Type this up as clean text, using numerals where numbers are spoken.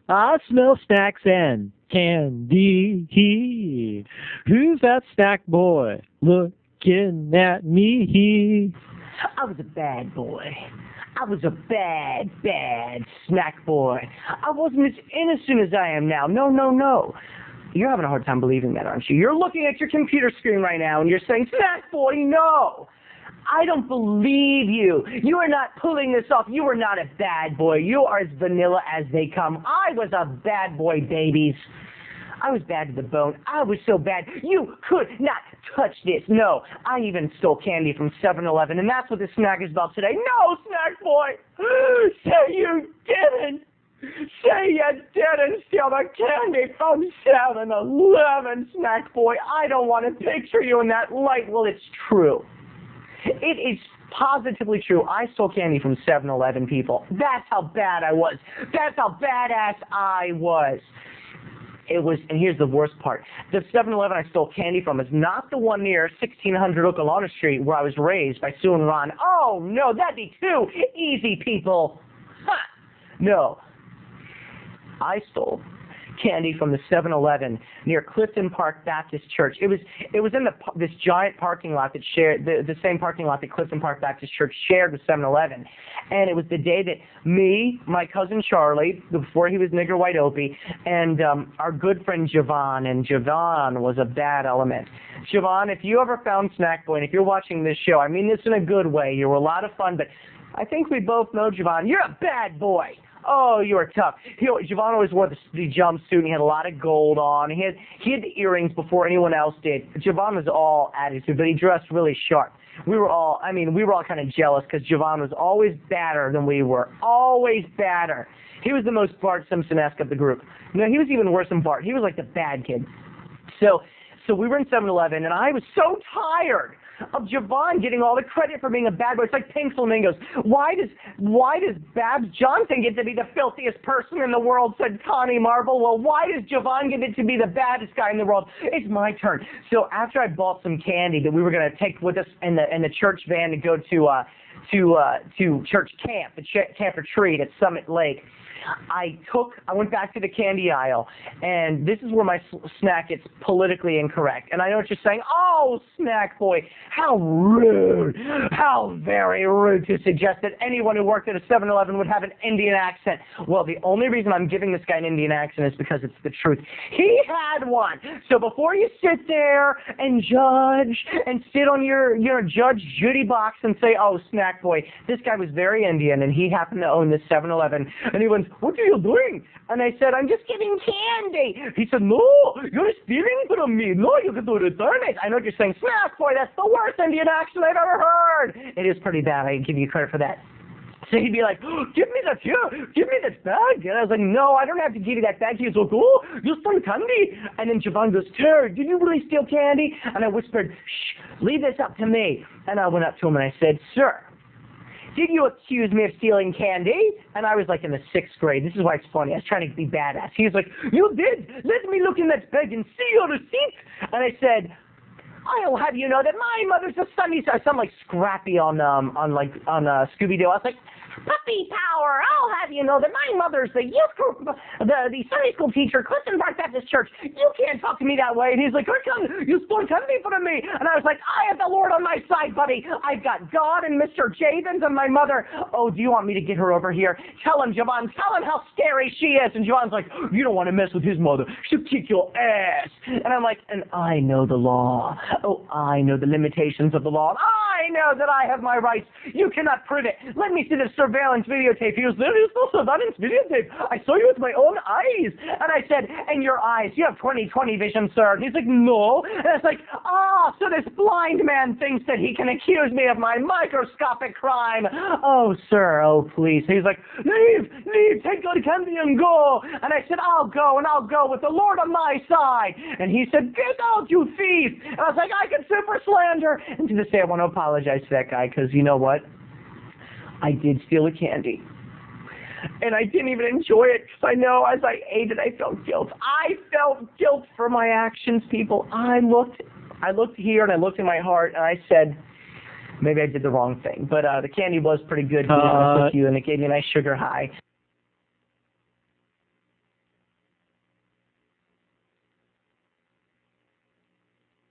I smell snacks and candy. Who's that snack boy looking at me? I was a bad boy. I was a bad, bad snack boy. I wasn't as innocent as I am now. No, no, no. You're having a hard time believing that, aren't you? You're looking at your computer screen right now and you're saying, snack boy, no. I don't believe you. You are not pulling this off. You are not a bad boy. You are as vanilla as they come. I was a bad boy, babies. I was bad to the bone. I was so bad, you could not touch this. No, I even stole candy from 7-Eleven, and that's what this snack is about today. No, snack boy, say you didn't. Say you didn't steal the candy from 7-Eleven, snack boy. I don't want to picture you in that light. Well, it's true. It is positively true. I stole candy from 7-Eleven people. That's how bad I was. That's how badass I was. It was, and here's the worst part. The 7-Eleven I stole candy from is not the one near 1600 Okolona Street where I was raised by Sue and Ron. Oh, no, that'd be too easy, people. Ha! No. I stole candy from the 7-Eleven near Clifton Park Baptist Church. It was in this giant parking lot that shared the same parking lot that Clifton Park Baptist Church shared with 7-Eleven. And it was the day that me, my cousin Charlie, before he was Nigger White Opie, and our good friend Jevon, and Jevon was a bad element. Jevon, if you ever found Snackboy, and if you're watching this show, I mean this in a good way, you were a lot of fun, but I think we both know, Jevon, you're a bad boy. Oh, you were tough. Jevon always wore the jumpsuit, and he had a lot of gold on. He had the earrings before anyone else did. Jevon was all attitude, but he dressed really sharp. We were all kind of jealous because Jevon was always badder than we were. Always badder. He was the most Bart Simpson-esque of the group. No, he was even worse than Bart. He was like the bad kid. So we were in 7-Eleven, and I was so tired of Jevon getting all the credit for being a bad boy. It's like Pink Flamingos. Why does Babs Johnson get to be the filthiest person in the world, said Connie Marble. Well, why does Jevon get to be the baddest guy in the world? It's my turn. So after I bought some candy that we were going to take with us in the church van to go to church camp, the camp retreat at Summit Lake, I went back to the candy aisle, and this is where my snack gets politically incorrect. And I know what you're saying. Oh, snack boy, how rude, how very rude to suggest that anyone who worked at a 7-Eleven would have an Indian accent. Well, the only reason I'm giving this guy an Indian accent is because it's the truth. He had one. So before you sit there and judge and sit on your Judge Judy box and say, oh, snack boy, this guy was very Indian, and he happened to own this 7-Eleven, and he went, what are you doing? And I said, I'm just giving candy. He said, no, you're stealing from me. No, you can return it. I know what you're saying, snack boy, that's the worst Indian accent I've ever heard. It is pretty bad. I give you credit for that. So he'd be like, oh, give me that here, give me that bag. And I was like, no, I don't have to give you that bag. He was like, oh, you stole candy. And then Jevon goes, Terry, did you really steal candy? And I whispered, shh, leave this up to me. And I went up to him and I said, sir, did you accuse me of stealing candy? And I was like in the 6th grade. This is why it's funny. I was trying to be badass. He was like, you did. Let me look in that bag and see your receipt. And I said, I'll have you know that my mother's a Sunday. I sound like Scrappy on Scooby-Doo. I was like, puppy power. I'll have you know that my mother's the youth group, the Sunday school teacher, Clifton Park Baptist Church. You can't talk to me that way. And he's like, you stole candy from me. And I was like, I have the Lord on my side, buddy. I've got God and Mr. Javens and my mother. Oh, do you want me to get her over here? Tell him, Jevon. Tell him how scary she is. And Jevon's like, you don't want to mess with his mother. She'll kick your ass. And I'm like, and I know the law. Oh, I know the limitations of the law. I know that I have my rights. You cannot prove it. Let me see the surveillance videotape. He goes, there is no surveillance videotape. I saw you with my own eyes. And I said, and your eyes, you have 20/20 vision, sir. And he's like, no. And I was like, so this blind man thinks that he can accuse me of my microscopic crime. Oh, sir, oh, please. He's like, leave, take your candy and go. And I said, I'll go, and I'll go with the Lord on my side. And he said, get out, you thief. And I was like, I can super slander. And to this day, I want to apologize to that guy, because you know what? I did steal a candy. And I didn't even enjoy it, because I know as I ate it, I felt guilt. I felt guilt for my actions, people. I looked here, and I looked in my heart, and I said, maybe I did the wrong thing. But the candy was pretty good, to be honest with you, and it gave me a nice sugar high.